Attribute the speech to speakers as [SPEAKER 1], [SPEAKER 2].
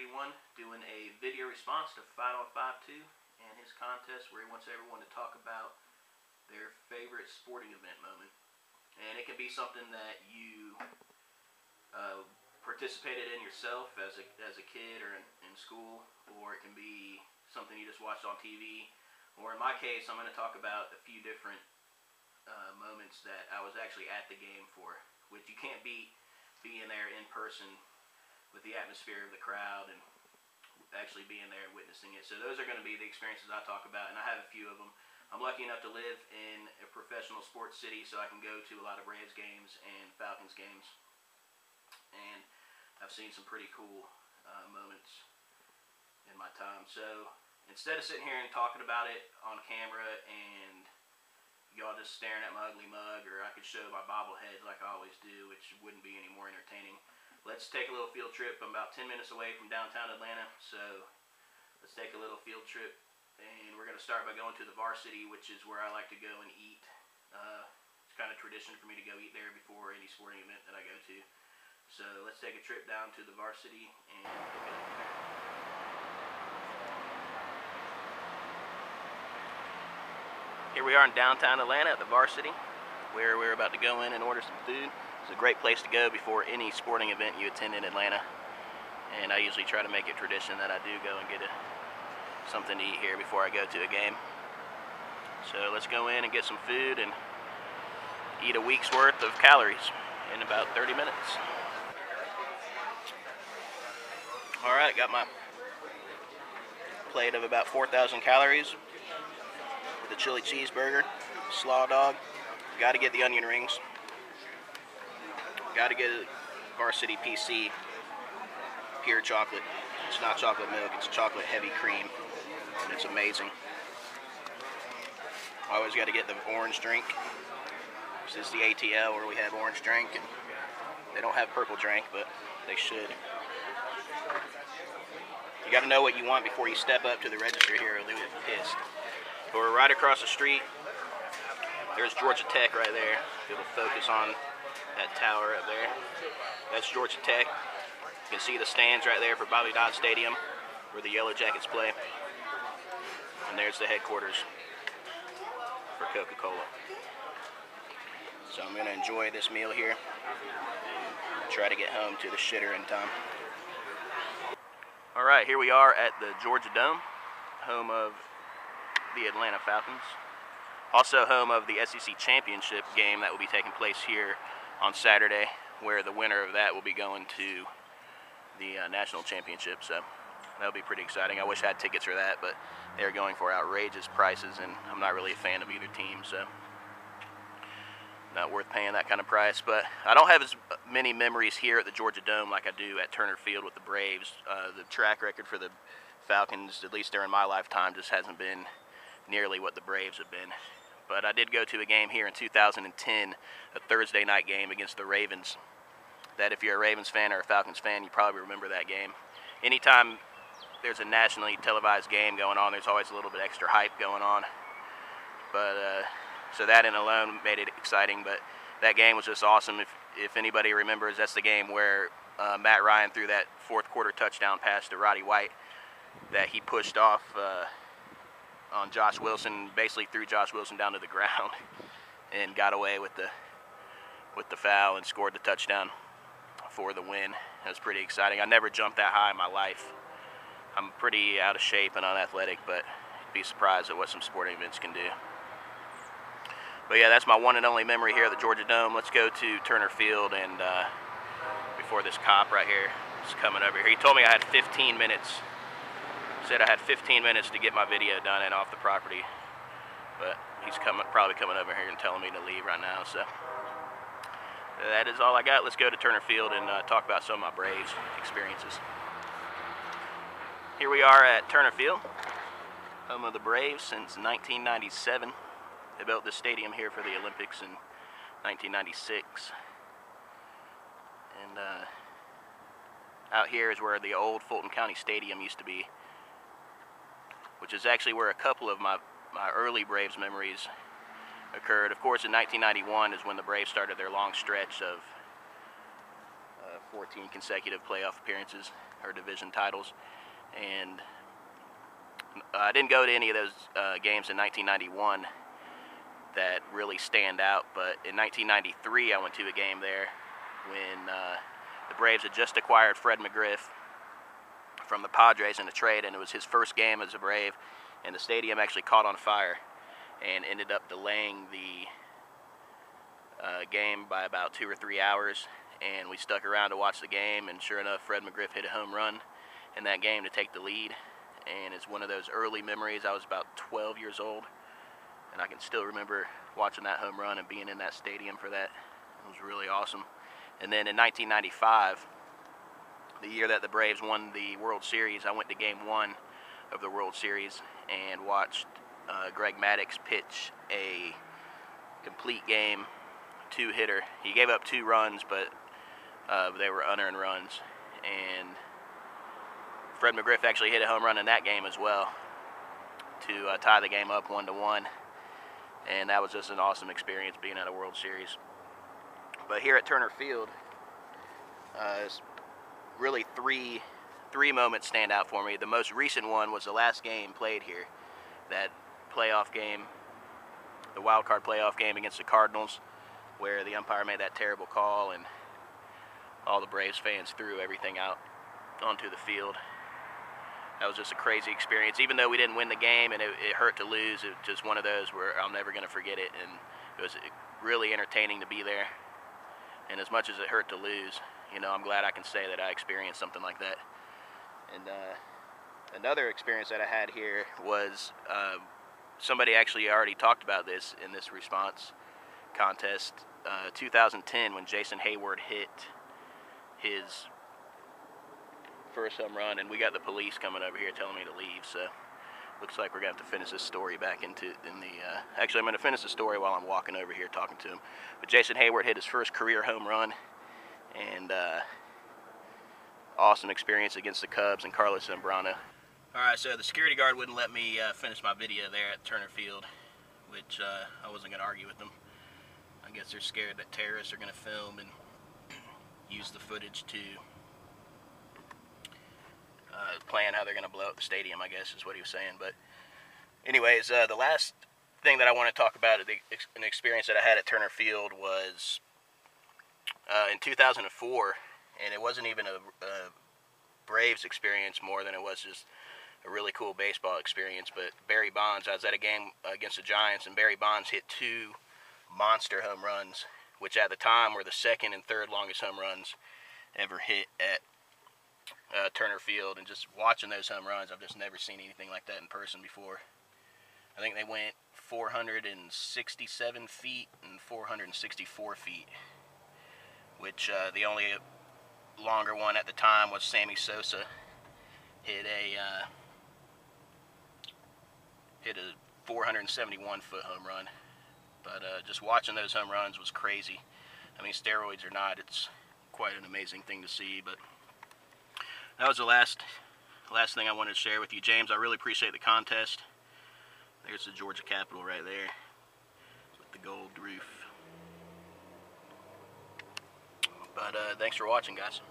[SPEAKER 1] Fighton51 doing a video response to Frown-Upside-Down and his contest where he wants everyone to talk about their favorite sporting event moment. And it can be something that you participated in yourself as a kid or in school, or it can be something you just watched on TV. Or in my case, I'm going to talk about a few different moments that I was actually at the game for, which you can't beat being there in person with the atmosphere of the crowd and actually being there and witnessing it. So those are going to be the experiences I talk about, and I have a few of them. I'm lucky enough to live in a professional sports city, so I can go to a lot of Braves games and Falcons games. And I've seen some pretty cool moments in my time. So instead of sitting here and talking about it on camera and y'all just staring at my ugly mug, or I could show my bobbleheads like I always do, which wouldn't be any more entertaining. Let's take a little field trip. I'm about 10 minutes away from downtown Atlanta, so let's take a little field trip. And we're going to start by going to the Varsity, which is where I like to go and eat. It's kind of tradition for me to go eat there before any sporting event that I go to. So let's take a trip down to the Varsity and pick it up from there. Here we are in downtown Atlanta at the Varsity, where we're about to go in and order some food. It's a great place to go before any sporting event you attend in Atlanta. And I usually try to make it tradition that I do go and get something to eat here before I go to a game. So let's go in and get some food and eat a week's worth of calories in about 30 minutes. Alright, got my plate of about 4,000 calories with a chili cheeseburger, slaw dog. Got to get the onion rings. Got to get a Varsity PC pure chocolate. It's not chocolate milk, it's chocolate heavy cream, and it's amazing. I always got to get the orange drink. This is the ATL where we have orange drink, and they don't have purple drink, but they should. You got to know what you want before you step up to the register here, or they'll get pissed. But we're right across the street. There's Georgia Tech right there. It'll focus on that tower up there. That's Georgia Tech. You can see the stands right there for Bobby Dodd Stadium, where the Yellow Jackets play. And there's the headquarters for Coca-Cola. So I'm going to enjoy this meal here. Try to get home to the shitter in time. Alright, here we are at the Georgia Dome, home of the Atlanta Falcons. Also home of the SEC Championship game that will be taking place here on Saturday, where the winner of that will be going to the National Championship. So that'll be pretty exciting. I wish I had tickets for that, but they're going for outrageous prices, and I'm not really a fan of either team, so not worth paying that kind of price. But I don't have as many memories here at the Georgia Dome like I do at Turner Field with the Braves. The track record for the Falcons, at least during my lifetime, just hasn't been nearly what the Braves have been. But I did go to a game here in 2010, a Thursday night game against the Ravens. That if you're a Ravens fan or a Falcons fan, you probably remember that game. Anytime there's a nationally televised game going on, there's always a little bit extra hype going on. But so that in alone made it exciting. But that game was just awesome. If anybody remembers, that's the game where Matt Ryan threw that fourth quarter touchdown pass to Roddy White that he pushed off on Josh Wilson, basically threw Josh Wilson down to the ground and got away with the foul and scored the touchdown for the win. It was pretty exciting. I never jumped that high in my life. I'm pretty out of shape and unathletic, but you'd be surprised at what some sporting events can do. But yeah, that's my one and only memory here at the Georgia Dome. Let's go to Turner Field, and before this cop right here is coming over here. He told me I had 15 minutes. Said I had 15 minutes to get my video done and off the property, but he's probably coming over here and telling me to leave right now. So that is all I got. Let's go to Turner Field and talk about some of my Braves experiences. Here we are at Turner Field, home of the Braves since 1997. They built this stadium here for the Olympics in 1996. And out here is where the old Fulton County Stadium used to be, which is actually where a couple of my early Braves memories occurred. Of course, in 1991 is when the Braves started their long stretch of 14 consecutive playoff appearances or division titles. And I didn't go to any of those games in 1991 that really stand out, but in 1993 I went to a game there when the Braves had just acquired Fred McGriff from the Padres in a trade, and it was his first game as a Brave, and the stadium actually caught on fire and ended up delaying the game by about 2 or 3 hours. And we stuck around to watch the game, and sure enough, Fred McGriff hit a home run in that game to take the lead. And it's one of those early memories. I was about 12 years old, and I can still remember watching that home run and being in that stadium for that. It was really awesome. And then in 1995, the year that the Braves won the World Series, I went to Game 1 of the World Series and watched Greg Maddux pitch a complete game 2-hitter. He gave up 2 runs, but they were unearned runs. And Fred McGriff actually hit a home run in that game as well to tie the game up 1-1. And that was just an awesome experience being at a World Series. But here at Turner Field, really three moments stand out for me. The most recent one was the last game played here, that playoff game, the wild card playoff game against the Cardinals, where the umpire made that terrible call and all the Braves fans threw everything out onto the field. That was just a crazy experience. Even though we didn't win the game and it hurt to lose, it was just one of those where I'm never going to forget it. And it was really entertaining to be there. And as much as it hurt to lose, you know, I'm glad I can say that I experienced something like that. And another experience that I had here was somebody actually already talked about this in this response contest. 2010, when Jason Hayward hit his first home run, and we got the police coming over here telling me to leave, so looks like we're gonna have to finish this story back actually I'm gonna finish the story while I'm walking over here talking to him. But Jason Hayward hit his first career home run, and awesome experience against the Cubs and Carlos Zambrano. Alright, so the security guard wouldn't let me finish my video there at Turner Field, which I wasn't gonna argue with them. I guess they're scared that terrorists are gonna film and use the footage to plan how they're going to blow up the stadium, I guess is what he was saying. But anyways, the last thing that I want to talk about, an experience that I had at Turner Field, was in 2004, and it wasn't even a Braves experience more than it was just a really cool baseball experience. But Barry Bonds, I was at a game against the Giants, and Barry Bonds hit 2 monster home runs, which at the time were the second and third longest home runs ever hit at Turner Field. And just watching those home runs, I've just never seen anything like that in person before. I think they went 467 feet and 464 feet, which the only longer one at the time was Sammy Sosa. Hit a 471 foot home run. But just watching those home runs was crazy. I mean, steroids or not, it's quite an amazing thing to see. But that was the last thing I wanted to share with you. James, I really appreciate the contest. There's the Georgia Capitol right there with the gold roof. But thanks for watching, guys.